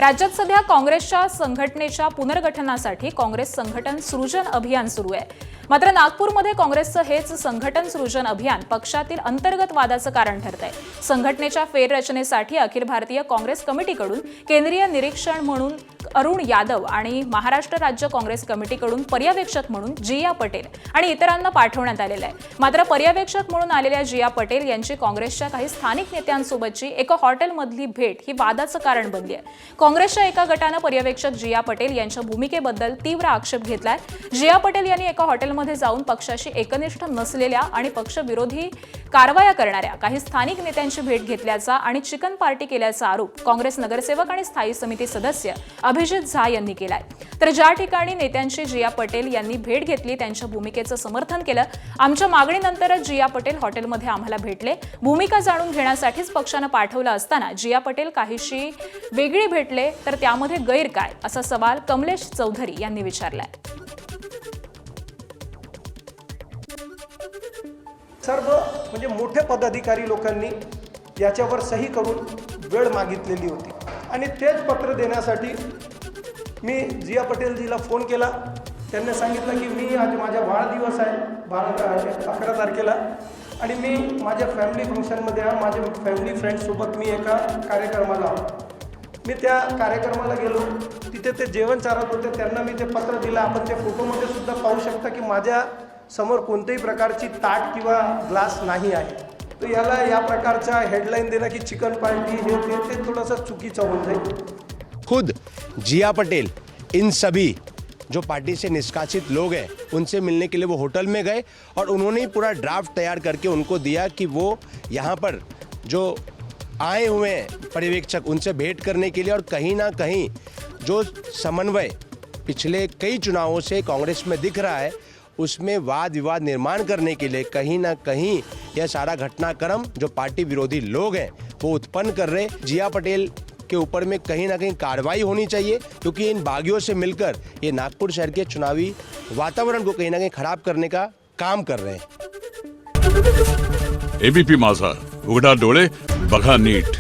राज्यात सध्या काँग्रेसच्या संघटनेच्या पुनर्गठनासाठी काँग्रेस संघटन सृजन अभियान सुरू आहे। मात्र नागपूरमध्ये काँग्रेसचं हेच संघटन सृजन अभियान पक्षातील अंतर्गत वादाचं कारण ठरतंय। संघटनेच्या फेररचनेसाठी अखिल भारतीय काँग्रेस कमिटीकडून केंद्रीय निरीक्षण म्हणून अरुण यादव आणि महाराष्ट्र राज्य काँग्रेस कमिटीकडून पर्यवेक्षक म्हणून जिया पटेल आणि इतरांना पाठवण्यात आलेलं आहे। मात्र पर्यवेक्षक म्हणून आलेल्या जिया पटेल यांची काँग्रेसच्या काही स्थानिक नेत्यांसोबतची एका हॉटेलमधली भेट ही वादाचं कारण बनली आहे। काँग्रेसच्या एका गटानं पर्यवेक्षक जिया पटेल यांच्या भूमिकेबद्दल तीव्र आक्षेप घेतलाय। जिया पटेल यांनी एका हॉटेलमध्ये जाऊन पक्षाशी एकनिष्ठ नसलेल्या आणि पक्षविरोधी कारवाया करणाऱ्या काही स्थानिक नेत्यांची भेट घेतल्याचा आणि चिकन पार्टी केल्याचा आरोप काँग्रेस नगरसेवक आणि स्थायी समिती सदस्य अभिजित झा यांनी केलाय। तर ज्या ठिकाणी नेत्यांची जिया पटेल यांनी भेट घेतली त्यांच्या भूमिकेचं समर्थन केलं। आमच्या मागणीनंतरच जिया पटेल हॉटेलमध्ये आम्हाला भेटले, भूमिका जाणून घेण्यासाठीच पक्षानं पाठवलं असताना जिया पटेल काहीशी वेगळी भेटले तर त्यामध्ये गैर काय असा सवाल कमलेश चौधरी यांनी विचारलाय। सर्व म्हणजे मोठे पदाधिकारी लोकांनी याच्यावर सही करून वेळ मागितलेली होती आणि तेच पत्र देण्यासाठी मी जिया पटेलजीला फोन केला। त्यांनी सांगितलं की मी आज माझा वाढदिवस आहे 11 तारखेला आणि मी माझ्या फॅमिली फंक्शनमध्ये आहे, माझ्या फॅमिली फ्रेंड्ससोबत मी एका कार्यक्रमाला आहो। मी त्या कार्यक्रमाला गेलो, तिथे ते जेवण चारत होते, त्यांना मी ते पत्र दिलं। आपण त्या फोटोमध्ये सुद्धा पाहू शकता की माझ्या समोर कोणत्याही प्रकारची ताट किंवा ग्लास नाही आहे। तो याला या प्रकारचा हेडलाइन देना की चिकन पार्टी हे ते थोडंसं चुकीचं होऊन जाईल। खुद जिया पटेल इन सभी जो पार्टी से निष्कासित लोग हैं उनसे मिलने के लिए वो होटल में गए और उन्होंने ही पूरा ड्राफ्ट तैयार करके उनको दिया कि वो यहाँ पर जो आए हुए हैं पर्यवेक्षक उनसे भेंट करने के लिए, और कहीं ना कहीं जो समन्वय पिछले कई चुनावों से कांग्रेस में दिख रहा है उसमें वाद विवाद निर्माण करने के लिए कहीं ना कहीं यह सारा घटनाक्रम जो पार्टी विरोधी लोग हैं वो उत्पन्न कर रहे। जिया पटेल के ऊपर में कहीं ना कहीं कार्रवाई होनी चाहिए, क्योंकि इन बागियों से मिलकर ये नागपुर शहर के चुनावी वातावरण को कहीं ना कहीं खराब करने का काम कर रहे हैं। एबीपी माझा, उघडा डोळे बघा नीट।